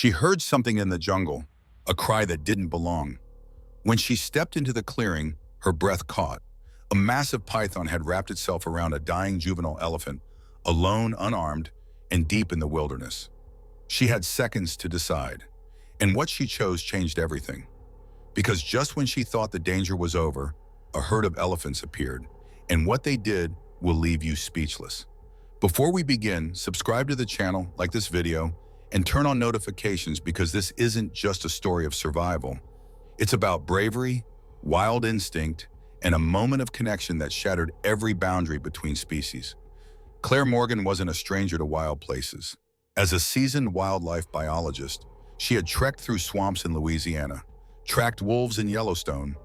She heard something in the jungle, a cry that didn't belong. When she stepped into the clearing, her breath caught. A massive python had wrapped itself around a dying juvenile elephant, alone, unarmed, and deep in the wilderness. She had seconds to decide, and what she chose changed everything. Because just when she thought the danger was over, a herd of elephants appeared, and what they did will leave you speechless. Before we begin, subscribe to the channel, like this video, and turn on notifications because this isn't just a story of survival. It's about bravery, wild instinct, and a moment of connection that shattered every boundary between species. Claire Morgan wasn't a stranger to wild places. As a seasoned wildlife biologist, she had trekked through swamps in Louisiana, tracked wolves in Yellowstone,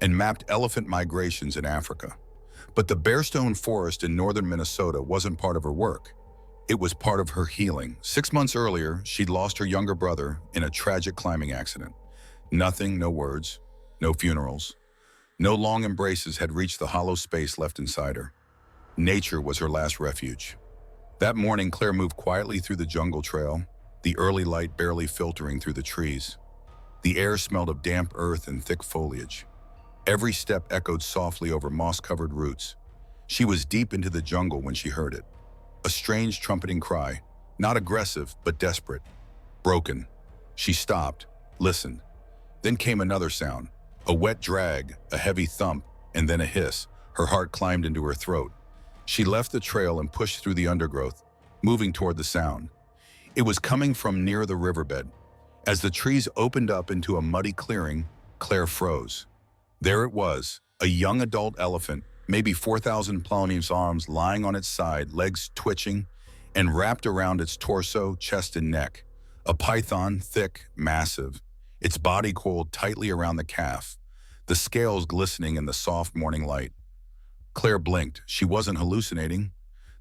and mapped elephant migrations in Africa. But the Bearstone Forest in northern Minnesota wasn't part of her work. It was part of her healing. 6 months earlier, she'd lost her younger brother in a tragic climbing accident. Nothing, no words, no funerals, no long embraces had reached the hollow space left inside her. Nature was her last refuge. That morning, Claire moved quietly through the jungle trail, the early light barely filtering through the trees. The air smelled of damp earth and thick foliage. Every step echoed softly over moss-covered roots. She was deep into the jungle when she heard it. A strange trumpeting cry, not aggressive, but desperate. Broken. She stopped, listened. Then came another sound, a wet drag, a heavy thump, and then a hiss. Her heart climbed into her throat. She left the trail and pushed through the undergrowth, moving toward the sound. It was coming from near the riverbed. As the trees opened up into a muddy clearing, Claire froze. There it was, a young adult elephant, maybe 4,000 pounds arms lying on its side, legs twitching, and wrapped around its torso, chest, and neck. A python, thick, massive, its body coiled tightly around the calf, the scales glistening in the soft morning light. Claire blinked. She wasn't hallucinating.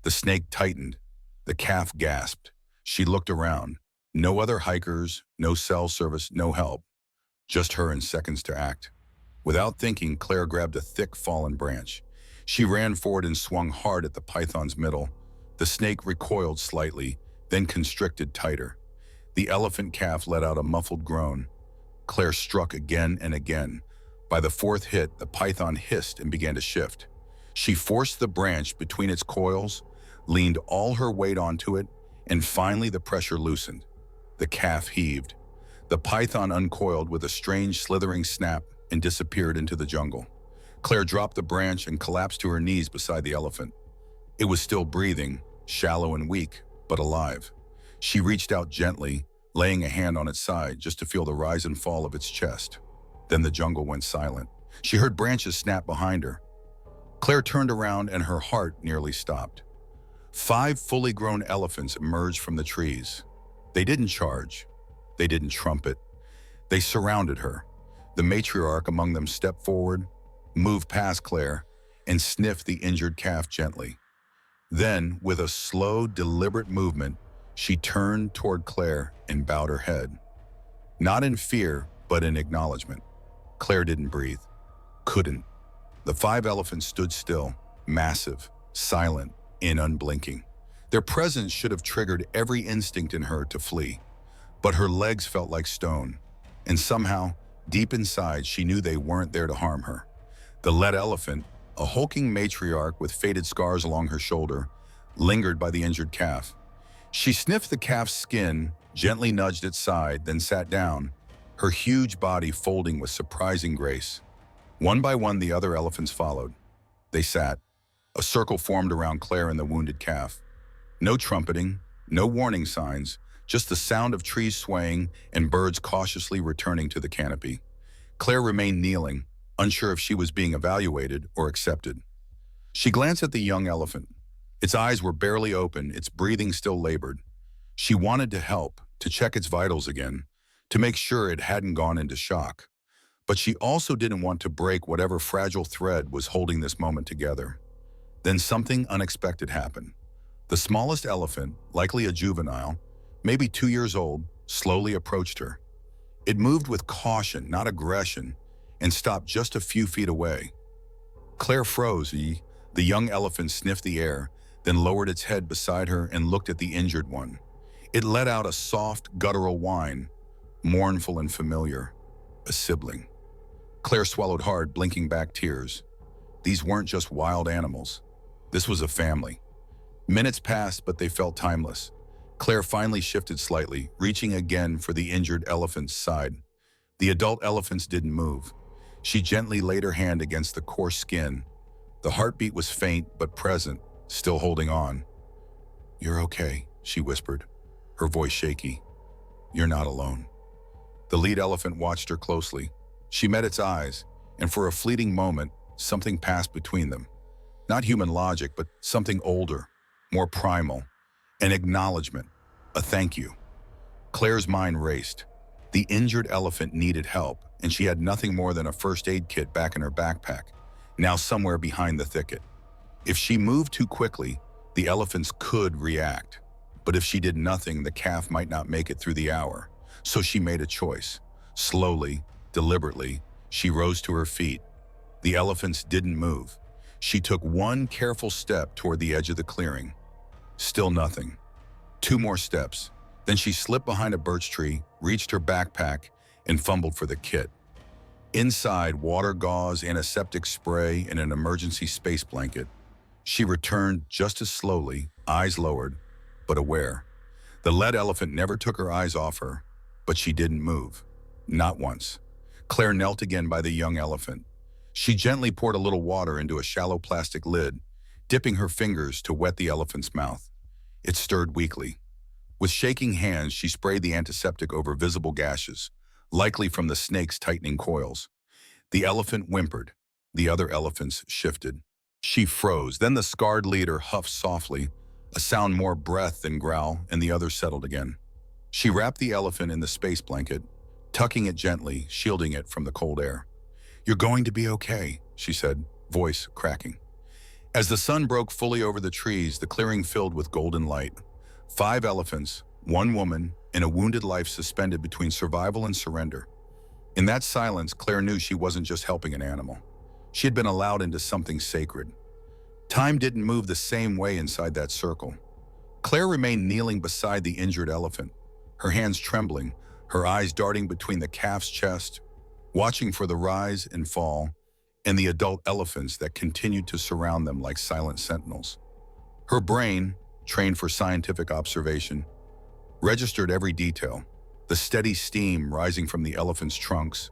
The snake tightened. The calf gasped. She looked around. No other hikers, no cell service, no help. Just her and seconds to act. Without thinking, Claire grabbed a thick fallen branch. She ran forward and swung hard at the python's middle. The snake recoiled slightly, then constricted tighter. The elephant calf let out a muffled groan. Claire struck again and again. By the fourth hit, the python hissed and began to shift. She forced the branch between its coils, leaned all her weight onto it, and finally the pressure loosened. The calf heaved. The python uncoiled with a strange slithering snap and disappeared into the jungle. Claire dropped the branch and collapsed to her knees beside the elephant. It was still breathing, shallow and weak, but alive. She reached out gently, laying a hand on its side just to feel the rise and fall of its chest. Then the jungle went silent. She heard branches snap behind her. Claire turned around and her heart nearly stopped. 5 fully grown elephants emerged from the trees. They didn't charge. They didn't trumpet. They surrounded her. The matriarch among them stepped forward, moved past Claire, and sniffed the injured calf gently. Then, with a slow, deliberate movement, she turned toward Claire and bowed her head. Not in fear, but in acknowledgement. Claire didn't breathe. Couldn't. The 5 elephants stood still, massive, silent, and unblinking. Their presence should have triggered every instinct in her to flee. But her legs felt like stone, and somehow, deep inside, she knew they weren't there to harm her. The lead elephant, a hulking matriarch with faded scars along her shoulder, lingered by the injured calf. She sniffed the calf's skin, gently nudged its side, then sat down, her huge body folding with surprising grace. One by one, the other elephants followed. They sat. A circle formed around Claire and the wounded calf. No trumpeting, no warning signs, just the sound of trees swaying and birds cautiously returning to the canopy. Claire remained kneeling, unsure if she was being evaluated or accepted. She glanced at the young elephant. Its eyes were barely open, its breathing still labored. She wanted to help, to check its vitals again, to make sure it hadn't gone into shock. But she also didn't want to break whatever fragile thread was holding this moment together. Then something unexpected happened. The smallest elephant, likely a juvenile, maybe 2 years old, slowly approached her. It moved with caution, not aggression, and stopped just a few feet away. Claire froze. The young elephant sniffed the air, then lowered its head beside her and looked at the injured one. It let out a soft, guttural whine, mournful and familiar, a sibling. Claire swallowed hard, blinking back tears. These weren't just wild animals. This was a family. Minutes passed, but they felt timeless. Claire finally shifted slightly, reaching again for the injured elephant's side. The adult elephants didn't move. She gently laid her hand against the coarse skin. The heartbeat was faint but present, still holding on. "You're okay," she whispered, her voice shaky. "You're not alone." The lead elephant watched her closely. She met its eyes, and for a fleeting moment, something passed between them. Not human logic, but something older, more primal. An acknowledgement, a thank you. Claire's mind raced. The injured elephant needed help, and she had nothing more than a first aid kit back in her backpack, now somewhere behind the thicket. If she moved too quickly, the elephants could react. But if she did nothing, the calf might not make it through the hour. So she made a choice. Slowly, deliberately, she rose to her feet. The elephants didn't move. She took one careful step toward the edge of the clearing. Still nothing. 2 more steps. Then she slipped behind a birch tree, reached her backpack, and fumbled for the kit. Inside, water gauze, antiseptic spray, and an emergency space blanket. She returned just as slowly, eyes lowered, but aware. The lead elephant never took her eyes off her, but she didn't move. Not once. Claire knelt again by the young elephant. She gently poured a little water into a shallow plastic lid, dipping her fingers to wet the elephant's mouth. It stirred weakly. With shaking hands, she sprayed the antiseptic over visible gashes, likely from the snake's tightening coils. The elephant whimpered. The other elephants shifted. She froze. Then the scarred leader huffed softly, a sound more breath than growl, and the others settled again. She wrapped the elephant in the space blanket, tucking it gently, shielding it from the cold air. "You're going to be okay," she said, voice cracking. As the sun broke fully over the trees, the clearing filled with golden light. 5 elephants, 1 woman, and a wounded life suspended between survival and surrender. In that silence, Claire knew she wasn't just helping an animal. She had been allowed into something sacred. Time didn't move the same way inside that circle. Claire remained kneeling beside the injured elephant, her hands trembling, her eyes darting between the calf's chest, watching for the rise and fall, and the adult elephants that continued to surround them like silent sentinels. Her brain, trained for scientific observation, registered every detail: the steady steam rising from the elephants' trunks,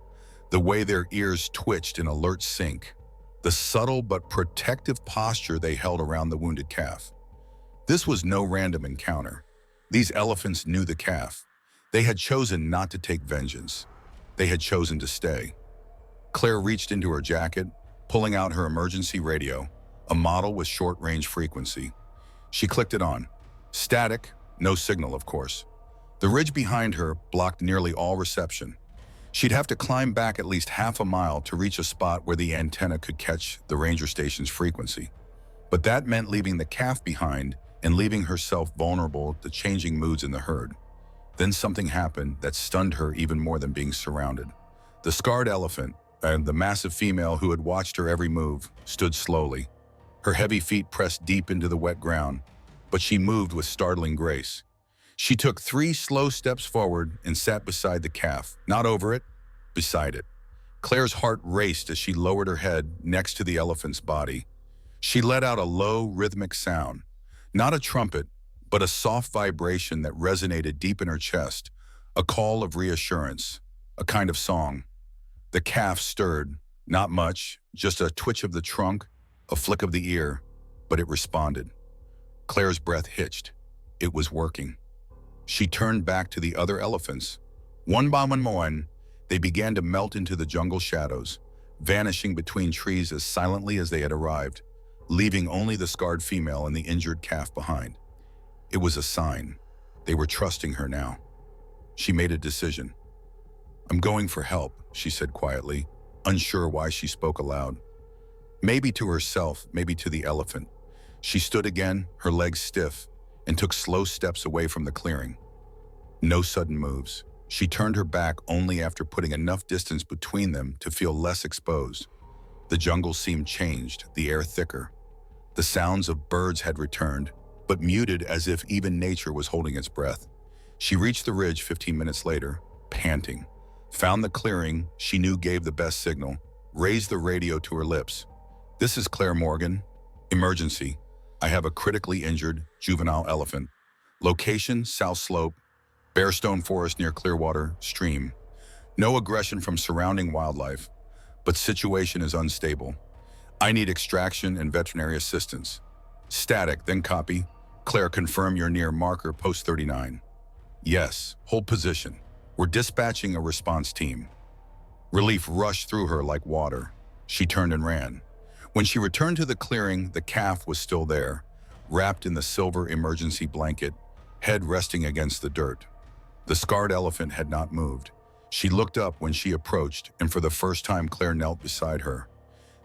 the way their ears twitched in alert sync, the subtle but protective posture they held around the wounded calf. This was no random encounter. These elephants knew the calf. They had chosen not to take vengeance. They had chosen to stay. Claire reached into her jacket, pulling out her emergency radio, a model with short-range frequency. She clicked it on. Static, no signal, of course. The ridge behind her blocked nearly all reception. She'd have to climb back at least half a mile to reach a spot where the antenna could catch the ranger station's frequency. But that meant leaving the calf behind and leaving herself vulnerable to changing moods in the herd. Then something happened that stunned her even more than being surrounded. The scarred elephant, and the massive female who had watched her every move, stood slowly. Her heavy feet pressed deep into the wet ground, but she moved with startling grace. She took 3 slow steps forward and sat beside the calf, not over it, beside it. Claire's heart raced as she lowered her head next to the elephant's body. She let out a low, rhythmic sound, not a trumpet, but a soft vibration that resonated deep in her chest, a call of reassurance, a kind of song. The calf stirred, not much, just a twitch of the trunk, a flick of the ear, but it responded. Claire's breath hitched. It was working. She turned back to the other elephants. One by one, they began to melt into the jungle shadows, vanishing between trees as silently as they had arrived, leaving only the scarred female and the injured calf behind. It was a sign. They were trusting her now. She made a decision. "I'm going for help," she said quietly, unsure why she spoke aloud. Maybe to herself, maybe to the elephant. She stood again, her legs stiff, and took slow steps away from the clearing. No sudden moves. She turned her back only after putting enough distance between them to feel less exposed. The jungle seemed changed, the air thicker. The sounds of birds had returned, but muted as if even nature was holding its breath. She reached the ridge 15 minutes later, panting, found the clearing she knew gave the best signal, raised the radio to her lips. "This is Claire Morgan. Emergency. I have a critically injured juvenile elephant. Location, South Slope, Bearstone Forest near Clearwater Stream. No aggression from surrounding wildlife, but situation is unstable. I need extraction and veterinary assistance. Static, then copy. Claire, confirm you're near marker post 39. Yes, hold position. We're dispatching a response team." Relief rushed through her like water. She turned and ran. When she returned to the clearing, the calf was still there, wrapped in the silver emergency blanket, head resting against the dirt. The scarred elephant had not moved. She looked up when she approached, and for the first time Claire knelt beside her.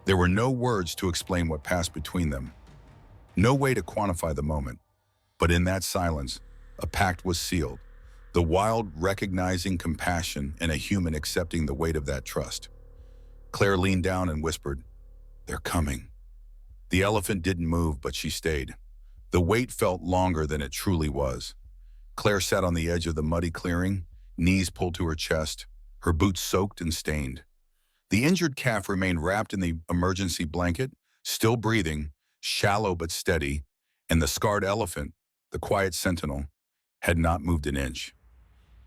There were no words to explain what passed between them. No way to quantify the moment. But in that silence, a pact was sealed. The wild recognizing compassion and a human accepting the weight of that trust. Claire leaned down and whispered, "They're coming." The elephant didn't move, but she stayed. The wait felt longer than it truly was. Claire sat on the edge of the muddy clearing, knees pulled to her chest, her boots soaked and stained. The injured calf remained wrapped in the emergency blanket, still breathing, shallow but steady, and the scarred elephant, the quiet sentinel, had not moved an inch.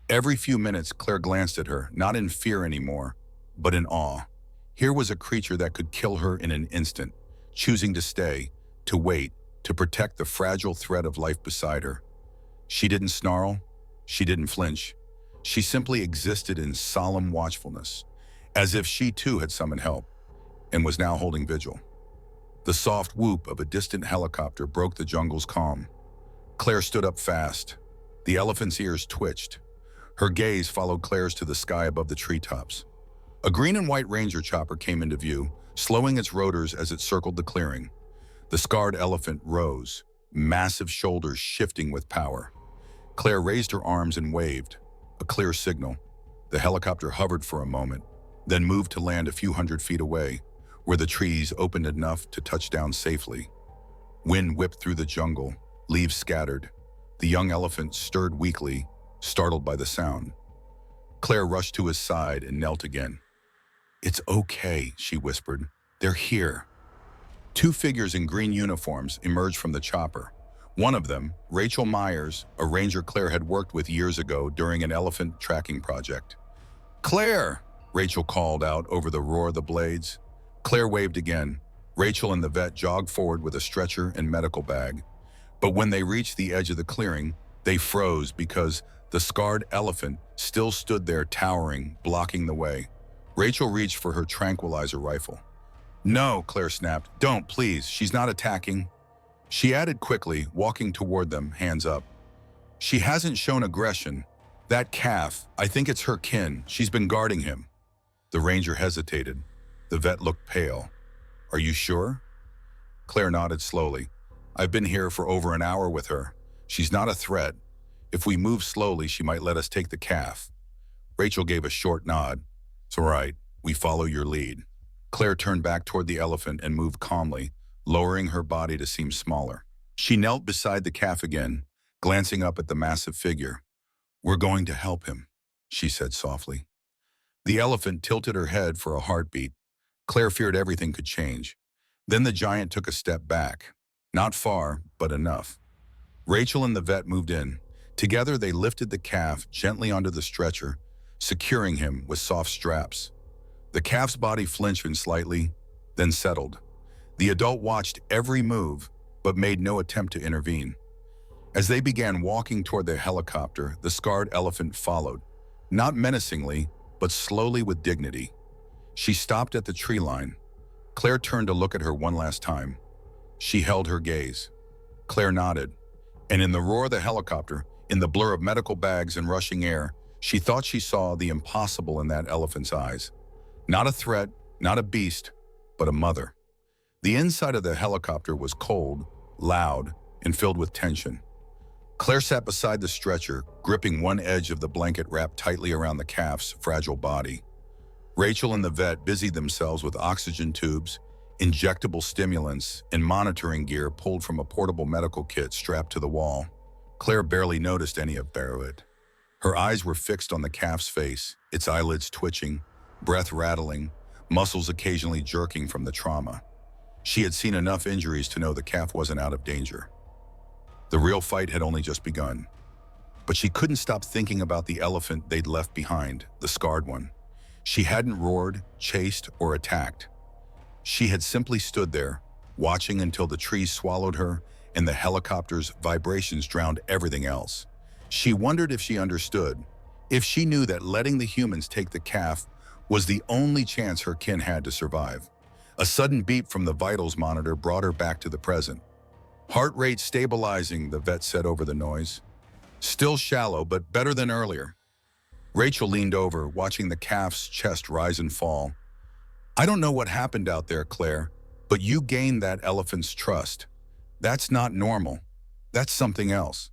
Every few minutes, Claire glanced at her, not in fear anymore, but in awe. Here was a creature that could kill her in an instant, choosing to stay, to wait, to protect the fragile thread of life beside her. She didn't snarl, she didn't flinch. She simply existed in solemn watchfulness, as if she too had summoned help, and was now holding vigil. The soft whoop of a distant helicopter broke the jungle's calm. Claire stood up fast. The elephant's ears twitched. Her gaze followed Claire's to the sky above the treetops. A green and white Ranger chopper came into view, slowing its rotors as it circled the clearing. The scarred elephant rose, massive shoulders shifting with power. Claire raised her arms and waved, a clear signal. The helicopter hovered for a moment, then moved to land a few hundred feet away, where the trees opened enough to touch down safely. Wind whipped through the jungle, leaves scattered. The young elephant stirred weakly, startled by the sound. Claire rushed to his side and knelt again. "It's okay," she whispered. "They're here." Two figures in green uniforms emerged from the chopper. One of them, Rachel Myers, a ranger Claire had worked with years ago during an elephant tracking project. "Claire!" Rachel called out over the roar of the blades. Claire waved again. Rachel and the vet jogged forward with a stretcher and medical bag. But when they reached the edge of the clearing, they froze because the scarred elephant still stood there towering, blocking the way. Rachel reached for her tranquilizer rifle. "No," Claire snapped. "Don't, please. She's not attacking." She added quickly, walking toward them, hands up. "She hasn't shown aggression. That calf, I think it's her kin. She's been guarding him." The ranger hesitated. The vet looked pale. "Are you sure?" Claire nodded slowly. "I've been here for over an hour with her. She's not a threat. If we move slowly, she might let us take the calf." Rachel gave a short nod. "It's all right. We follow your lead." Claire turned back toward the elephant and moved calmly, lowering her body to seem smaller. She knelt beside the calf again, glancing up at the massive figure. "We're going to help him," she said softly. The elephant tilted her head for a heartbeat. Claire feared everything could change. Then the giant took a step back. Not far, but enough. Rachel and the vet moved in. Together they lifted the calf gently onto the stretcher, securing him with soft straps. The calf's body flinched slightly, then settled. The adult watched every move, but made no attempt to intervene. As they began walking toward the helicopter, the scarred elephant followed, not menacingly, but slowly with dignity. She stopped at the tree line. Claire turned to look at her one last time. She held her gaze. Claire nodded, and in the roar of the helicopter, in the blur of medical bags and rushing air, she thought she saw the impossible in that elephant's eyes. Not a threat, not a beast, but a mother. The inside of the helicopter was cold, loud, and filled with tension. Claire sat beside the stretcher, gripping one edge of the blanket wrapped tightly around the calf's fragile body. Rachel and the vet busied themselves with oxygen tubes, injectable stimulants, and monitoring gear pulled from a portable medical kit strapped to the wall. Claire barely noticed any of it. Her eyes were fixed on the calf's face, its eyelids twitching, breath rattling, muscles occasionally jerking from the trauma. She had seen enough injuries to know the calf wasn't out of danger. The real fight had only just begun. But she couldn't stop thinking about the elephant they'd left behind, the scarred one. She hadn't roared, chased, or attacked. She had simply stood there, watching until the trees swallowed her and the helicopter's vibrations drowned everything else. She wondered if she understood, if she knew that letting the humans take the calf was the only chance her kin had to survive. A sudden beep from the vitals monitor brought her back to the present. Heart rate stabilizing, the vet said over the noise. Still shallow, but better than earlier. Rachel leaned over, watching the calf's chest rise and fall. I don't know what happened out there, Claire, but you gained that elephant's trust. That's not normal. That's something else.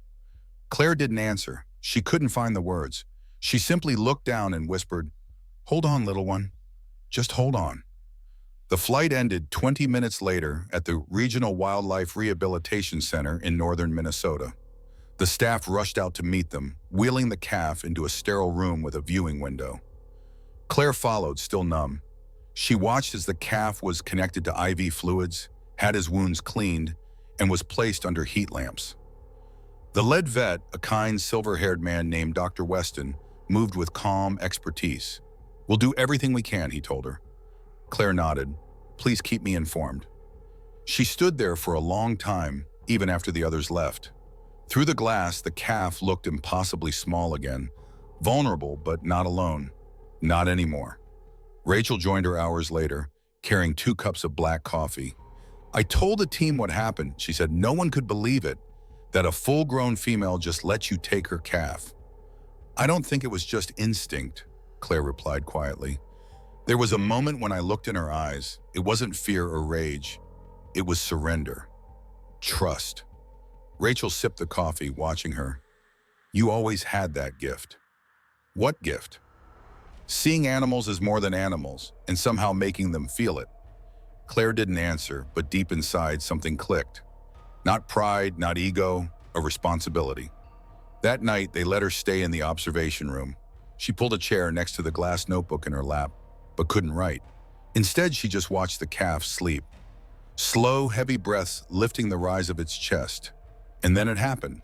Claire didn't answer. She couldn't find the words. She simply looked down and whispered, "Hold on, little one. Just hold on." The flight ended 20 minutes later at the Regional Wildlife Rehabilitation Center in northern Minnesota. The staff rushed out to meet them, wheeling the calf into a sterile room with a viewing window. Claire followed, still numb. She watched as the calf was connected to IV fluids, had his wounds cleaned, and was placed under heat lamps. The lead vet, a kind, silver-haired man named Dr. Weston, moved with calm expertise. "We'll do everything we can," he told her. Claire nodded. "Please keep me informed." She stood there for a long time, even after the others left. Through the glass, the calf looked impossibly small again, vulnerable but not alone. Not anymore. Rachel joined her hours later, carrying 2 cups of black coffee. "I told the team what happened," she said. "No one could believe it, that a full-grown female just let you take her calf." "I don't think it was just instinct," Claire replied quietly. "There was a moment when I looked in her eyes. It wasn't fear or rage. It was surrender. Trust." Rachel sipped the coffee, watching her. "You always had that gift." "What gift?" "Seeing animals as more than animals, and somehow making them feel it." Claire didn't answer, but deep inside something clicked. Not pride, not ego, a responsibility. That night, they let her stay in the observation room. She pulled a chair next to the glass notebook in her lap, but couldn't write. Instead, she just watched the calf sleep. Slow, heavy breaths lifting the rise of its chest. And then it happened.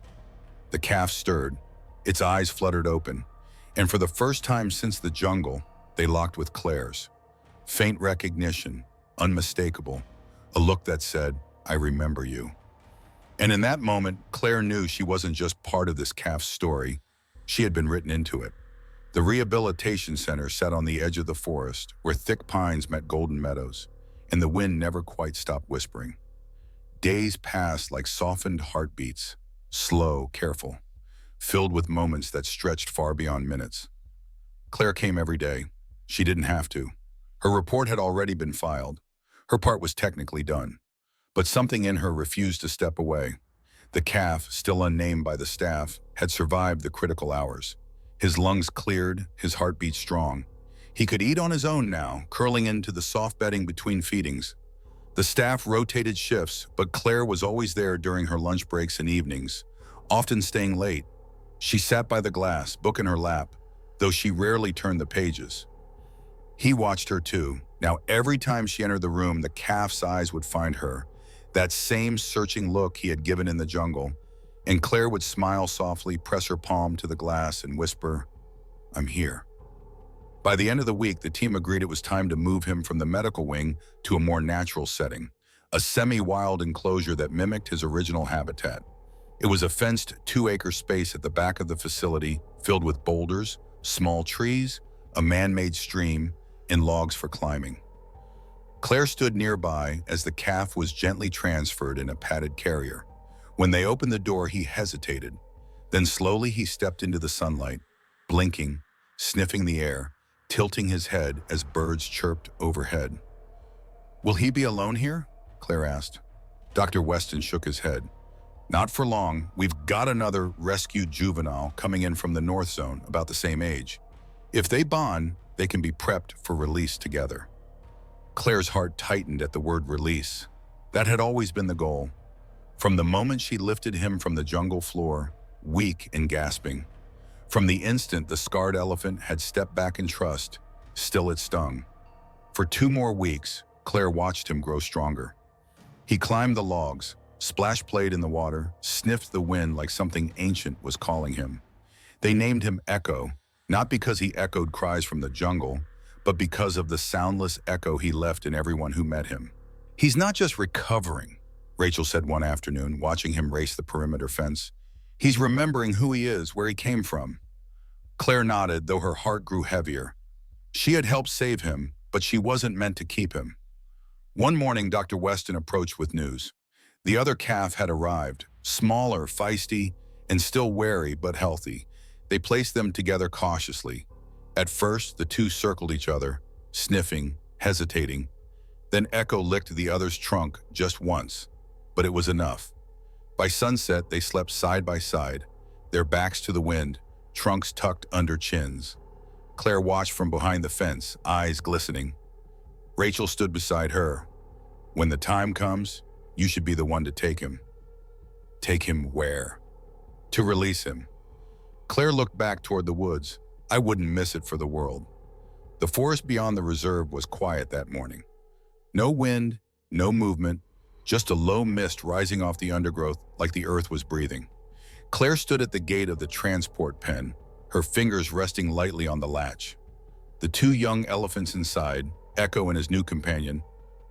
The calf stirred. Its eyes fluttered open. And for the first time since the jungle, they locked with Claire's. Faint recognition, unmistakable. A look that said, "I remember you." And in that moment, Claire knew she wasn't just part of this calf's story. She had been written into it. The rehabilitation center sat on the edge of the forest, where thick pines met golden meadows, and the wind never quite stopped whispering. Days passed like softened heartbeats, slow, careful, filled with moments that stretched far beyond minutes. Claire came every day. She didn't have to. Her report had already been filed. Her part was technically done. But something in her refused to step away. The calf, still unnamed by the staff, had survived the critical hours. His lungs cleared, his heartbeat strong. He could eat on his own now, curling into the soft bedding between feedings. The staff rotated shifts, but Claire was always there during her lunch breaks and evenings, often staying late. She sat by the glass, book in her lap, though she rarely turned the pages. He watched her too. Now every time she entered the room, the calf's eyes would find her, that same searching look he had given in the jungle, and Claire would smile softly, press her palm to the glass, and whisper, "I'm here." By the end of the week, the team agreed it was time to move him from the medical wing to a more natural setting, a semi-wild enclosure that mimicked his original habitat. It was a fenced 2-acre space at the back of the facility, filled with boulders, small trees, a man-made stream, and logs for climbing. Claire stood nearby as the calf was gently transferred in a padded carrier. When they opened the door, he hesitated. Then slowly he stepped into the sunlight, blinking, sniffing the air, tilting his head as birds chirped overhead. "Will he be alone here?" Claire asked. Dr. Weston shook his head. "Not for long. We've got another rescued juvenile coming in from the North Zone, about the same age. If they bond, they can be prepped for release together." Claire's heart tightened at the word release. That had always been the goal. From the moment she lifted him from the jungle floor, weak and gasping. From the instant the scarred elephant had stepped back in trust, still it stung. For 2 more weeks, Claire watched him grow stronger. He climbed the logs, splash-played in the water, sniffed the wind like something ancient was calling him. They named him Echo, not because he echoed cries from the jungle, but because of the soundless echo he left in everyone who met him. "He's not just recovering," Rachel said one afternoon, watching him race the perimeter fence. "He's remembering who he is, where he came from." Claire nodded, though her heart grew heavier. She had helped save him, but she wasn't meant to keep him. One morning, Dr. Weston approached with news. The other calf had arrived, smaller, feisty, and still wary but healthy. They placed them together cautiously. At first, the two circled each other, sniffing, hesitating. Then Echo licked the other's trunk just once, but it was enough. By sunset, they slept side by side, their backs to the wind, trunks tucked under chins. Claire watched from behind the fence, eyes glistening. Rachel stood beside her. "When the time comes, you should be the one to take him." "Take him where?" "To release him." Claire looked back toward the woods. "I wouldn't miss it for the world." The forest beyond the reserve was quiet that morning. No wind, no movement, just a low mist rising off the undergrowth like the earth was breathing. Claire stood at the gate of the transport pen, her fingers resting lightly on the latch. The 2 young elephants inside, Echo and his new companion,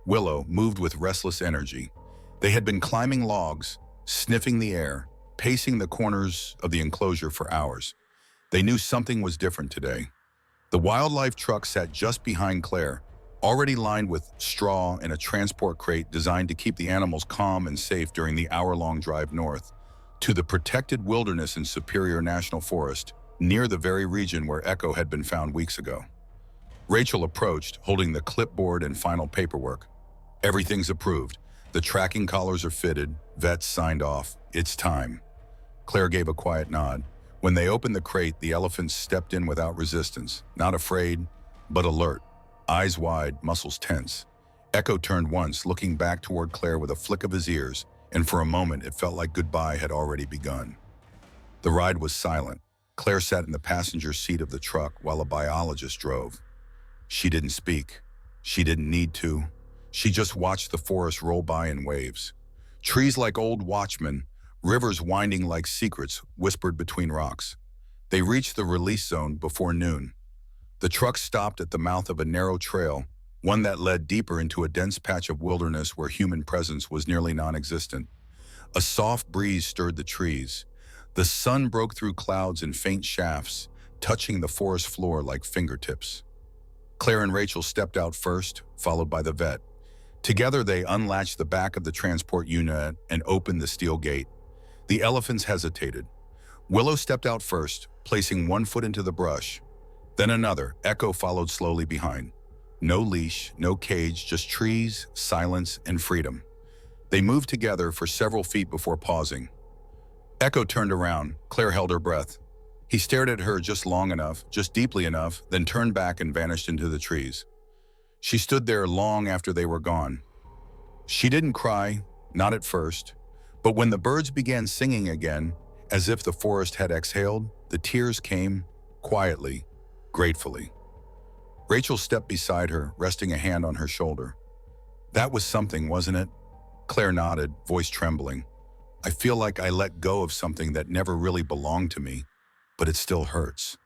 Willow, moved with restless energy. They had been climbing logs, sniffing the air, pacing the corners of the enclosure for hours. They knew something was different today. The wildlife truck sat just behind Claire, already lined with straw and a transport crate designed to keep the animals calm and safe during the hour-long drive north to the protected wilderness in Superior National Forest, near the very region where Echo had been found weeks ago. Rachel approached, holding the clipboard and final paperwork. "Everything's approved. The tracking collars are fitted, vets signed off. It's time." Claire gave a quiet nod. When they opened the crate, the elephants stepped in without resistance, not afraid, but alert, eyes wide, muscles tense. Echo turned once, looking back toward Claire with a flick of his ears, and for a moment it felt like goodbye had already begun. The ride was silent. Claire sat in the passenger seat of the truck while a biologist drove. She didn't speak. She didn't need to. She just watched the forest roll by in waves. Trees like old watchmen, rivers winding like secrets whispered between rocks. They reached the release zone before noon. The truck stopped at the mouth of a narrow trail, one that led deeper into a dense patch of wilderness where human presence was nearly non-existent. A soft breeze stirred the trees. The sun broke through clouds in faint shafts, touching the forest floor like fingertips. Claire and Rachel stepped out first, followed by the vet. Together, they unlatched the back of the transport unit and opened the steel gate. The elephants hesitated. Willow stepped out first, placing one foot into the brush. Then another. Echo followed slowly behind. No leash, no cage, just trees, silence, and freedom. They moved together for several feet before pausing. Echo turned around. Claire held her breath. He stared at her just long enough, just deeply enough, then turned back and vanished into the trees. She stood there long after they were gone. She didn't cry, not at first, but when the birds began singing again, as if the forest had exhaled, the tears came, quietly, gratefully. Rachel stepped beside her, resting a hand on her shoulder. "That was something, wasn't it?" Claire nodded, voice trembling. "I feel like I let go of something that never really belonged to me, but it still hurts."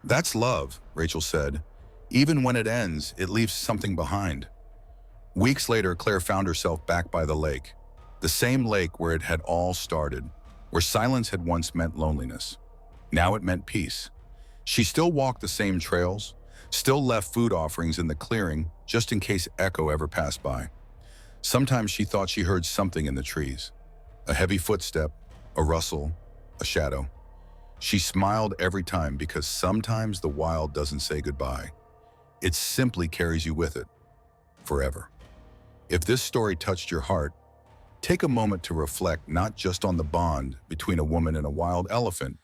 "That's love," Rachel said. "Even when it ends, it leaves something behind." Weeks later, Claire found herself back by the lake. The same lake where it had all started, where silence had once meant loneliness. Now it meant peace. She still walked the same trails, still left food offerings in the clearing just in case Echo ever passed by. Sometimes she thought she heard something in the trees. A heavy footstep, a rustle, a shadow. She smiled every time because sometimes the wild doesn't say goodbye. It simply carries you with it, forever. If this story touched your heart, take a moment to reflect not just on the bond between a woman and a wild elephant,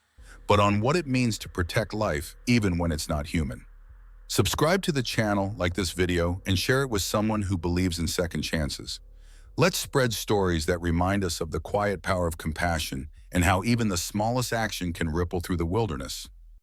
but on what it means to protect life even when it's not human. Subscribe to the channel, like this video, and share it with someone who believes in second chances. Let's spread stories that remind us of the quiet power of compassion and how even the smallest action can ripple through the wilderness.